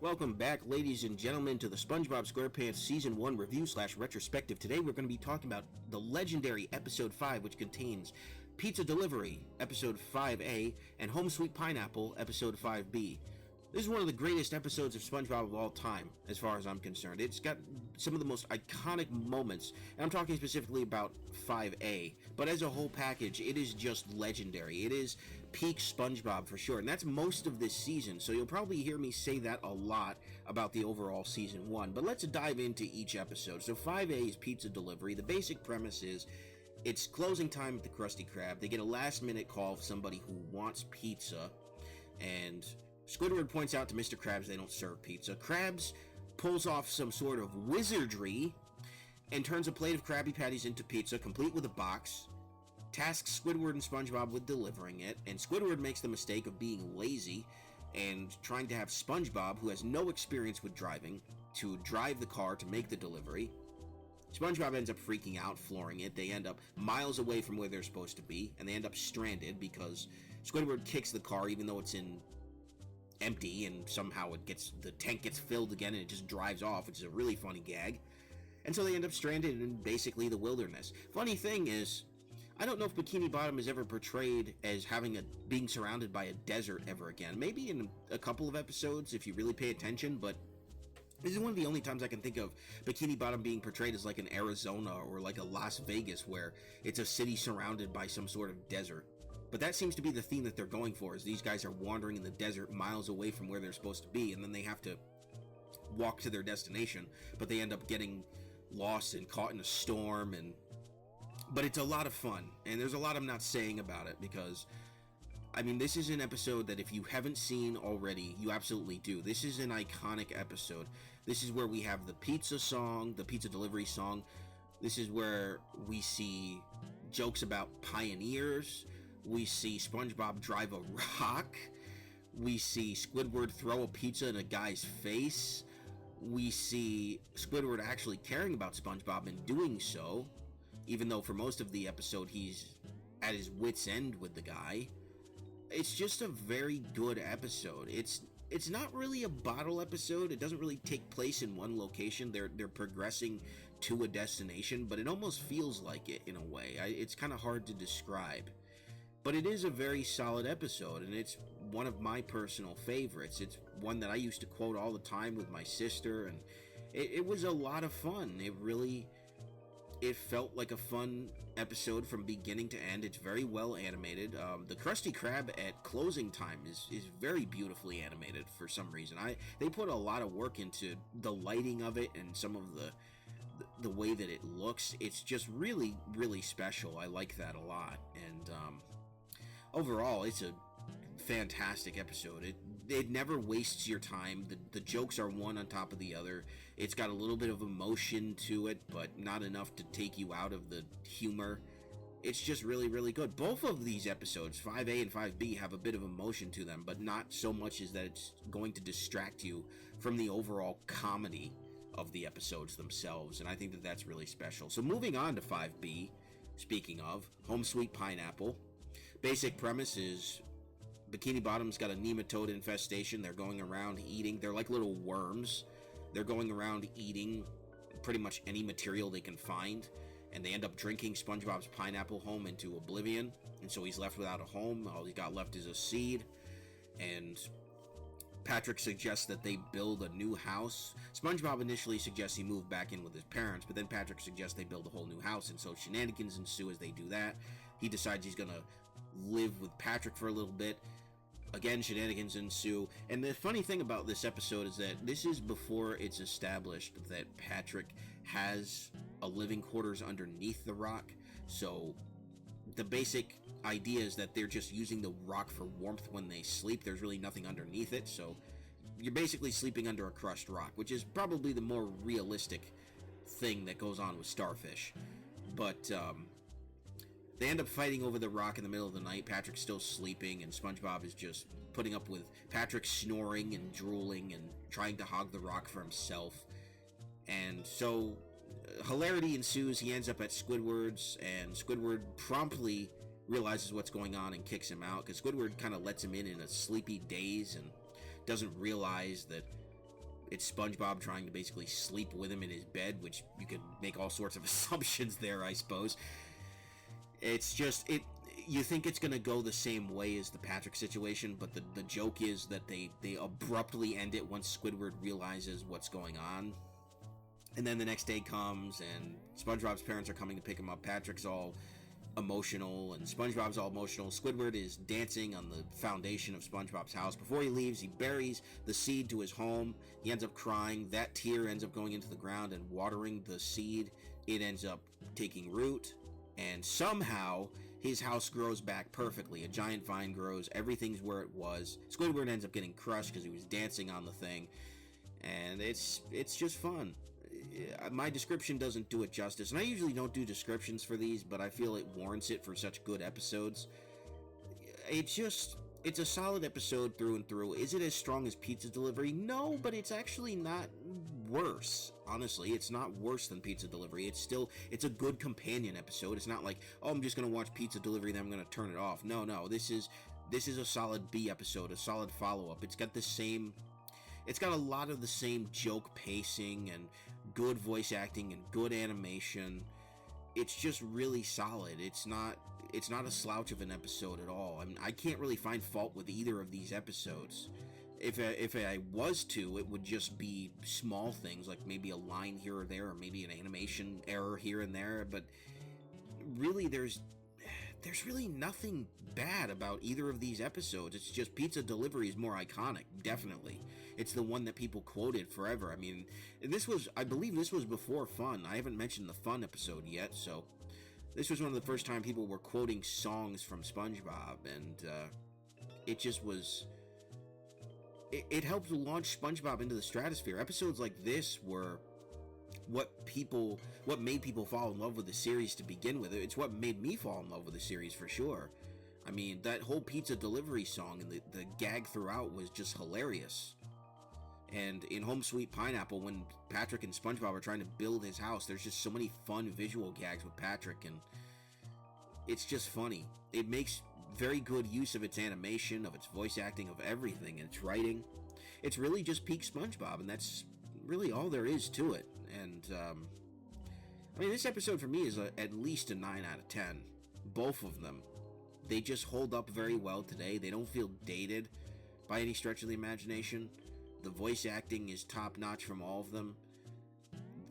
Welcome back, ladies and gentlemen, to the Spongebob Squarepants Season 1 review/retrospective. Today we're going to be talking about the legendary Episode 5, which contains Pizza Delivery, Episode 5A, and Home Sweet Pineapple, Episode 5B. This is one of the greatest episodes of SpongeBob of all time, as far as I'm concerned. It's got some of the most iconic moments, and I'm talking specifically about 5A, but as a whole package, it is just legendary. It is peak SpongeBob for sure, and that's most of this season, so you'll probably hear me say that a lot about the overall Season 1, but let's dive into each episode. So 5A is Pizza Delivery. The basic premise is it's closing time at the Krusty Krab. They get a last-minute call of somebody who wants pizza, and Squidward points out to Mr. Krabs they don't serve pizza. Krabs pulls off some sort of wizardry and turns a plate of Krabby Patties into pizza, complete with a box, tasks Squidward and SpongeBob with delivering it, and Squidward makes the mistake of being lazy and trying to have SpongeBob, who has no experience with driving, to drive the car to make the delivery. SpongeBob ends up freaking out, flooring it. They end up miles away from where they're supposed to be, and they end up stranded because Squidward kicks the car even though it's in empty, and somehow the tank gets filled again and it just drives off, which is a really funny gag. And so they end up stranded in basically the wilderness. Funny thing is, I don't know if Bikini Bottom is ever portrayed as being surrounded by a desert ever again. Maybe in a couple of episodes if you really pay attention, but this is one of the only times I can think of Bikini Bottom being portrayed as like an Arizona or like a Las Vegas, where it's a city surrounded by some sort of desert. But that seems to be the theme that they're going for, is these guys are wandering in the desert miles away from where they're supposed to be, and then they have to walk to their destination, but they end up getting lost and caught in a storm. But it's a lot of fun, and there's a lot I'm not saying about it, because I mean, this is an episode that if you haven't seen already, you absolutely do. This is an iconic episode. This is where we have the pizza song, the pizza delivery song. This is where we see jokes about pioneers. We see SpongeBob drive a rock. We see Squidward throw a pizza in a guy's face. We see Squidward actually caring about SpongeBob and doing so, even though for most of the episode he's at his wit's end with the guy. It's just a very good episode. It's not really a bottle episode. It doesn't really take place in one location. They're progressing to a destination, but it almost feels like it in a way. It's kind of hard to describe. But it is a very solid episode, and it's one of my personal favorites. It's one that I used to quote all the time with my sister, and it was a lot of fun. It felt like a fun episode from beginning to end. It's very well animated. The Krusty Krab at closing time is very beautifully animated for some reason. They put a lot of work into the lighting of it and some of the way that it looks. It's just really, really special. I like that a lot. And overall, it's a fantastic episode. It never wastes your time. The jokes are one on top of the other. It's got a little bit of emotion to it, but not enough to take you out of the humor. It's just really, really good. Both of these episodes, 5A and 5B, have a bit of emotion to them, but not so much as that it's going to distract you from the overall comedy of the episodes themselves, and I think that that's really special. So moving on to 5B, speaking of, Home Sweet Pineapple. Basic premise is Bikini Bottom's got a nematode infestation. They're going around eating. They're like little worms. They're going around eating pretty much any material they can find, and they end up drinking SpongeBob's pineapple home into oblivion, and so he's left without a home. All he's got left is a seed, and Patrick suggests that they build a new house. SpongeBob initially suggests he move back in with his parents, but then Patrick suggests they build a whole new house, and so shenanigans ensue as they do that. He decides he's gonna live with Patrick for a little bit. Again, shenanigans ensue. And the funny thing about this episode is that this is before it's established that Patrick has a living quarters underneath the rock. So the basic idea is that they're just using the rock for warmth when they sleep. There's really nothing underneath it, so you're basically sleeping under a crushed rock, which is probably the more realistic thing that goes on with starfish. But they end up fighting over the rock in the middle of the night. Patrick's still sleeping, and SpongeBob is just putting up with Patrick snoring and drooling and trying to hog the rock for himself. And so hilarity ensues. He ends up at Squidward's, and Squidward promptly realizes what's going on and kicks him out, because Squidward kind of lets him in a sleepy daze and doesn't realize that it's SpongeBob trying to basically sleep with him in his bed, which you could make all sorts of assumptions there, I suppose. It's just, you think it's going to go the same way as the Patrick situation, but the joke is that they abruptly end it once Squidward realizes what's going on. And then the next day comes, and SpongeBob's parents are coming to pick him up. Patrick's all emotional, and SpongeBob's all emotional. Squidward is dancing on the foundation of SpongeBob's house. Before he leaves, he buries the seed to his home. He ends up crying. That tear ends up going into the ground and watering the seed. It ends up taking root, and somehow his house grows back perfectly. A giant vine grows. Everything's where it was. Squidward ends up getting crushed because he was dancing on the thing, and it's just fun. My description doesn't do it justice, and I usually don't do descriptions for these, but I feel it warrants it for such good episodes. It's a solid episode through and through. Is it as strong as Pizza Delivery? No, but it's actually not worse. Honestly, it's not worse than Pizza Delivery. It's a good companion episode. It's not like, oh, I'm just gonna watch Pizza Delivery, then I'm gonna turn it off. No, this is a solid B episode, a solid follow-up. It's got a lot of the same joke pacing and good voice acting and good animation. It's just really solid. It's not a slouch of an episode at all. I mean, I can't really find fault with either of these episodes. If I was to, it would just be small things, like maybe a line here or there, or maybe an animation error here and there, but really there's really nothing bad about either of these episodes. It's just Pizza Delivery is more iconic, definitely. It's the one that people quoted forever. I mean, I believe this was before Fun. I haven't mentioned the Fun episode yet, so this was one of the first time people were quoting songs from SpongeBob, and it just was... It helped launch SpongeBob into the stratosphere. Episodes like this were what made people fall in love with the series to begin with. It's what made me fall in love with the series for sure. I mean, that whole Pizza Delivery song and the gag throughout was just hilarious. And in Home Sweet Pineapple, when Patrick and SpongeBob are trying to build his house, there's just so many fun visual gags with Patrick, and it's just funny. It makes very good use of its animation, of its voice acting, of everything, and its writing. It's really just peak SpongeBob, and that's really all there is to it. And I mean, this episode for me is at least a 9 out of 10. Both of them. They just hold up very well today. They don't feel dated by any stretch of the imagination. The voice acting is top-notch from all of them.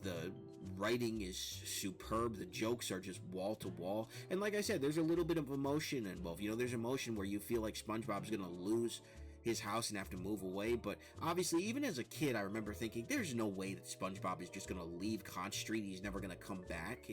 The writing is superb. The jokes are just wall-to-wall. And like I said, there's a little bit of emotion in both. You know, there's emotion where you feel like SpongeBob's going to lose his house and have to move away. But obviously, even as a kid, I remember thinking, there's no way that SpongeBob is just going to leave Conch Street. He's never going to come back.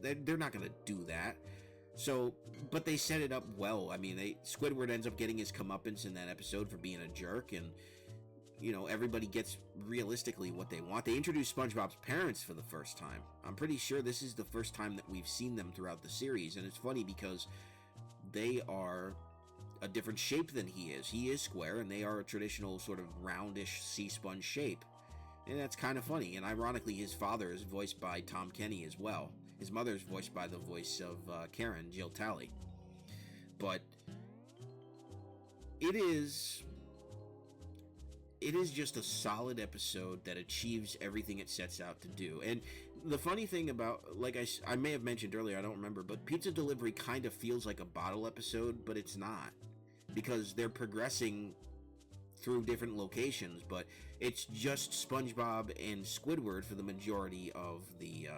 They're not going to do that. So, but they set it up well. I mean, Squidward ends up getting his comeuppance in that episode for being a jerk, and you know, everybody gets realistically what they want. They introduced SpongeBob's parents for the first time. I'm pretty sure this is the first time that we've seen them throughout the series, and it's funny because they are a different shape than he is. He is square, and they are a traditional sort of roundish sea sponge shape. And that's kind of funny. And ironically, his father is voiced by Tom Kenny as well. His mother is voiced by the voice of Karen, Jill Talley. But it is just a solid episode that achieves everything it sets out to do. And the funny thing about, like I may have mentioned earlier, I don't remember, but Pizza Delivery kind of feels like a bottle episode, but it's not. Because they're progressing through different locations, but it's just SpongeBob and Squidward for the majority of the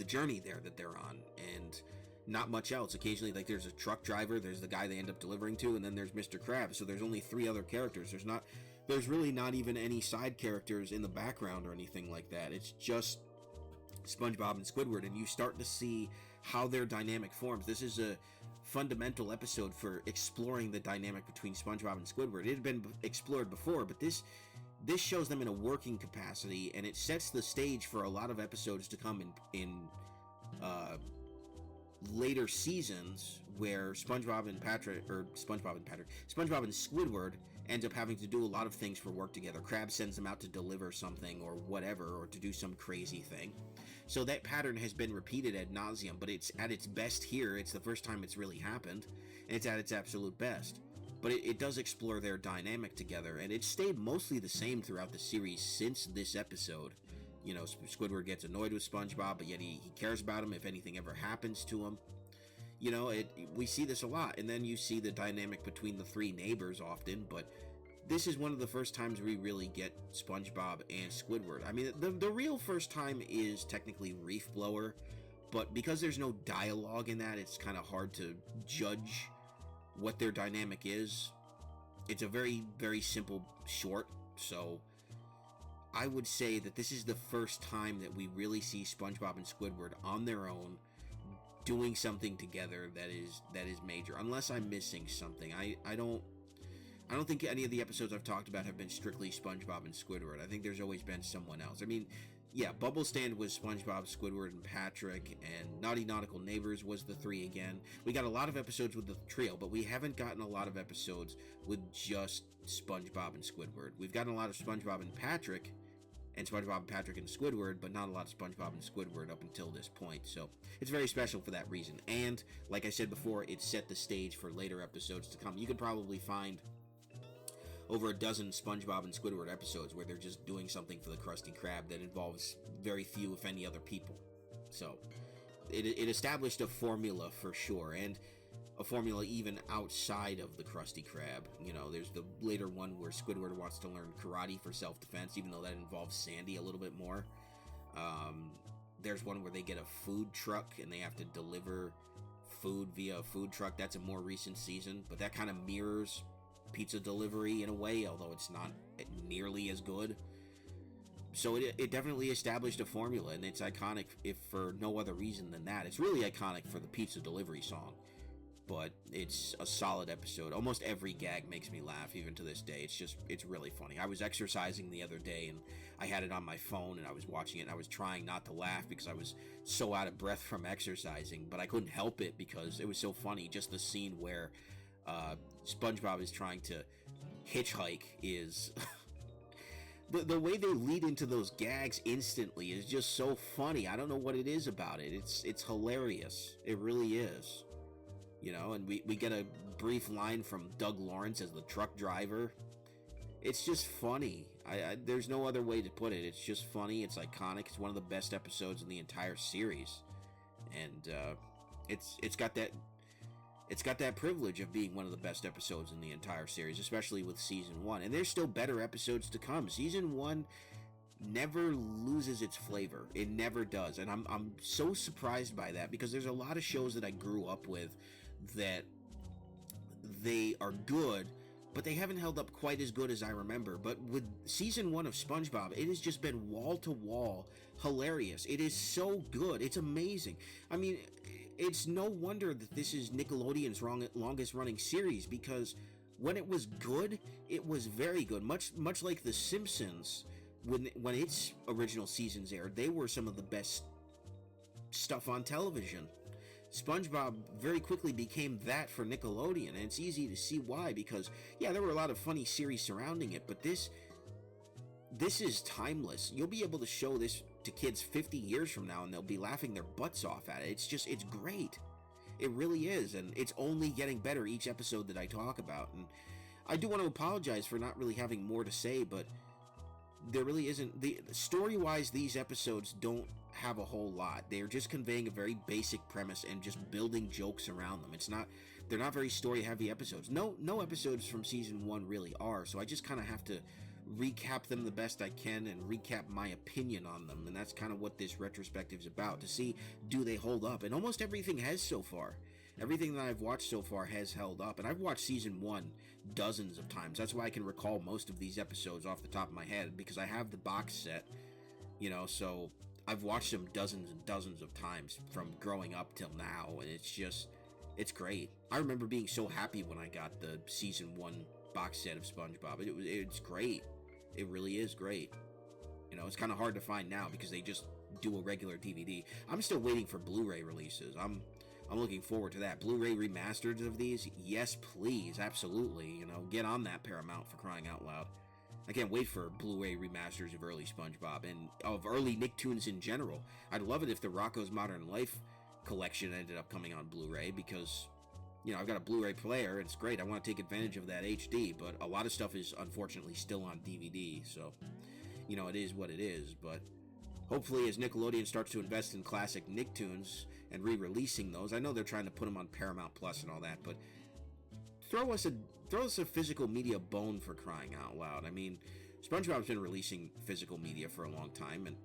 journey there that they're on, and not much else. Occasionally, like, there's a truck driver, there's the guy they end up delivering to, and then there's Mr. Krabs. So there's only 3 other characters. There's really not even any side characters in the background or anything like that. It's just SpongeBob and Squidward, and you start to see how their dynamic forms. This is a fundamental episode for exploring the dynamic between SpongeBob and Squidward. It had been explored before, but this shows them in a working capacity, and it sets the stage for a lot of episodes to come in later seasons where SpongeBob and Squidward end up having to do a lot of things for work together. Krabs sends them out to deliver something or whatever, or to do some crazy thing. So that pattern has been repeated ad nauseum, but it's at its best here. It's the first time it's really happened, and it's at its absolute best. but it does explore their dynamic together, and it stayed mostly the same throughout the series since this episode. You know, Squidward gets annoyed with SpongeBob, but yet he cares about him if anything ever happens to him. You know, we see this a lot, and then you see the dynamic between the three neighbors often, but this is one of the first times we really get SpongeBob and Squidward. I mean, the real first time is technically Reef Blower, but because there's no dialogue in that, it's kind of hard to judge what their dynamic is. It's a very, very simple short, so I would say that this is the first time that we really see SpongeBob and Squidward on their own doing something together that is major. Unless I'm missing something, I don't think any of the episodes I've talked about have been strictly SpongeBob and Squidward. I think there's always been someone else. I mean, yeah, Bubble Stand was SpongeBob, Squidward, and Patrick, and Naughty Nautical Neighbors was the three again. We got a lot of episodes with the trio, but we haven't gotten a lot of episodes with just SpongeBob and Squidward. We've gotten a lot of SpongeBob and Patrick, and SpongeBob, Patrick, and Squidward, but not a lot of SpongeBob and Squidward up until this point, so it's very special for that reason. And, like I said before, it set the stage for later episodes to come. You could probably find over a dozen SpongeBob and Squidward episodes where they're just doing something for the Krusty Krab that involves very few, if any, other people. So, it established a formula for sure, and a formula even outside of the Krusty Krab. You know, there's the later one where Squidward wants to learn karate for self-defense, even though that involves Sandy a little bit more. There's one where they get a food truck and they have to deliver food via a food truck. That's a more recent season, but that kind of mirrors pizza delivery in a way, although it's not nearly as good. So it definitely established a formula, and it's iconic if for no other reason than that. It's really iconic for the pizza delivery song, but it's a solid episode. Almost every gag makes me laugh, even to this day. It's really funny. I was exercising the other day, and I had it on my phone, and I was watching it, and I was trying not to laugh because I was so out of breath from exercising, but I couldn't help it because it was so funny. Just the scene where SpongeBob is trying to hitchhike is... the way they lead into those gags instantly is just so funny. I don't know what it is about it. It's hilarious. It really is. You know, and we get a brief line from Doug Lawrence as the truck driver. It's just funny. There's no other way to put it. It's just funny. It's iconic. It's one of the best episodes in the entire series. And it's got that privilege of being one of the best episodes in the entire series, especially with Season 1. And there's still better episodes to come. Season 1 never loses its flavor. It never does. And I'm so surprised by that, because there's a lot of shows that I grew up with that they are good, but they haven't held up quite as good as I remember. But with Season 1 of SpongeBob, it has just been wall-to-wall hilarious. It is so good. It's amazing. I mean, it's no wonder that this is Nickelodeon's longest-running series, because when it was good, it was very good. Much like The Simpsons, when its original seasons aired, they were some of the best stuff on television. SpongeBob very quickly became that for Nickelodeon, and it's easy to see why, because, yeah, there were a lot of funny series surrounding it, but this is timeless. You'll be able to show this to kids 50 years from now, and they'll be laughing their butts off at it. It's great. It really is, and it's only getting better each episode that I talk about. And I do want to apologize for not really having more to say, but there really isn't. Story-wise, these episodes don't have a whole lot. They're just conveying a very basic premise and just building jokes around them. They're not very story-heavy episodes. No episodes from Season 1 really are, so I just kind of have to recap them the best I can and recap my opinion on them, and that's kind of what this retrospective is about, to see, do they hold up? And almost everything has so far. Everything that I've watched so far has held up, and I've watched Season 1 dozens of times. That's why I can recall most of these episodes off the top of my head, because I have the box set, you know, so I've watched them dozens and dozens of times from growing up till now, and it's great. I remember being so happy when I got the Season 1 box set of SpongeBob. It's great. It really is great. You know, it's kind of hard to find now because they just do a regular DVD. I'm still waiting for Blu-ray releases. I'm looking forward to that. Blu-ray remasters of these? Yes, please. Absolutely. You know, get on that, Paramount, for crying out loud. I can't wait for Blu-ray remasters of early SpongeBob and of early Nicktoons in general. I'd love it if the Rocko's Modern Life collection ended up coming on Blu-ray, because I've got a Blu-ray player. It's great. I want to take advantage of that HD, but a lot of stuff is unfortunately still on DVD. So, it is what it is. But hopefully, as Nickelodeon starts to invest in classic Nicktoons and re-releasing those, I know they're trying to put them on Paramount Plus and all that, but throw us a physical media bone, for crying out loud. I mean, SpongeBob's been releasing physical media for a long time, and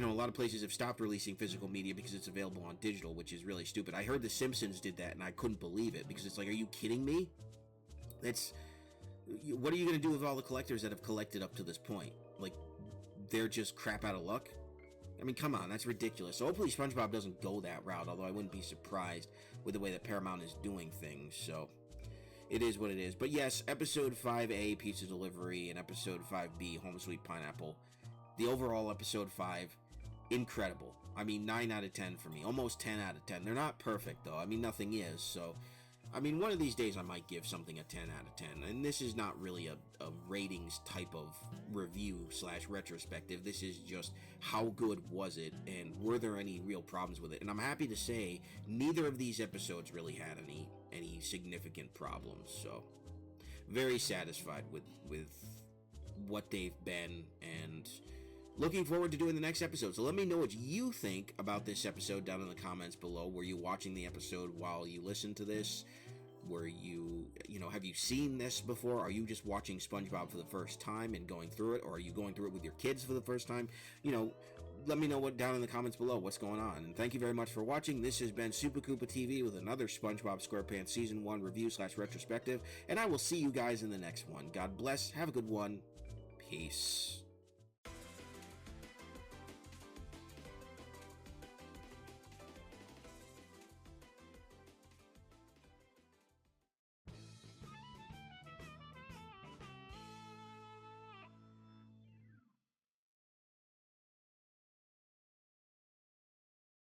a lot of places have stopped releasing physical media because it's available on digital, which is really stupid. I heard The Simpsons did that, and I couldn't believe it, because it's like, are you kidding me? What are you going to do with all the collectors that have collected up to this point? Like, they're just crap out of luck? I mean, come on, that's ridiculous. So hopefully SpongeBob doesn't go that route, although I wouldn't be surprised with the way that Paramount is doing things, so it is what it is. But yes, Episode 5A, Pizza Delivery, and Episode 5B, Home Sweet Pineapple, the overall Episode 5, incredible. I mean, 9 out of 10 for me, almost 10 out of 10. They're not perfect, though. I mean, nothing is, so I mean, one of these days I might give something a 10 out of 10, and this is not really a ratings type of review / retrospective. This is just how good was it, and were there any real problems with it? And I'm happy to say neither of these episodes really had any significant problems, so very satisfied with what they've been, and looking forward to doing the next episode. So let me know what you think about this episode down in the comments below. Were you watching the episode while you listened to this? Were you, have you seen this before? Are you just watching SpongeBob for the first time and going through it? Or are you going through it with your kids for the first time? Let me know down in the comments below what's going on. And thank you very much for watching. This has been Super Koopa TV with another SpongeBob SquarePants Season 1 review / retrospective. And I will see you guys in the next one. God bless. Have a good one. Peace.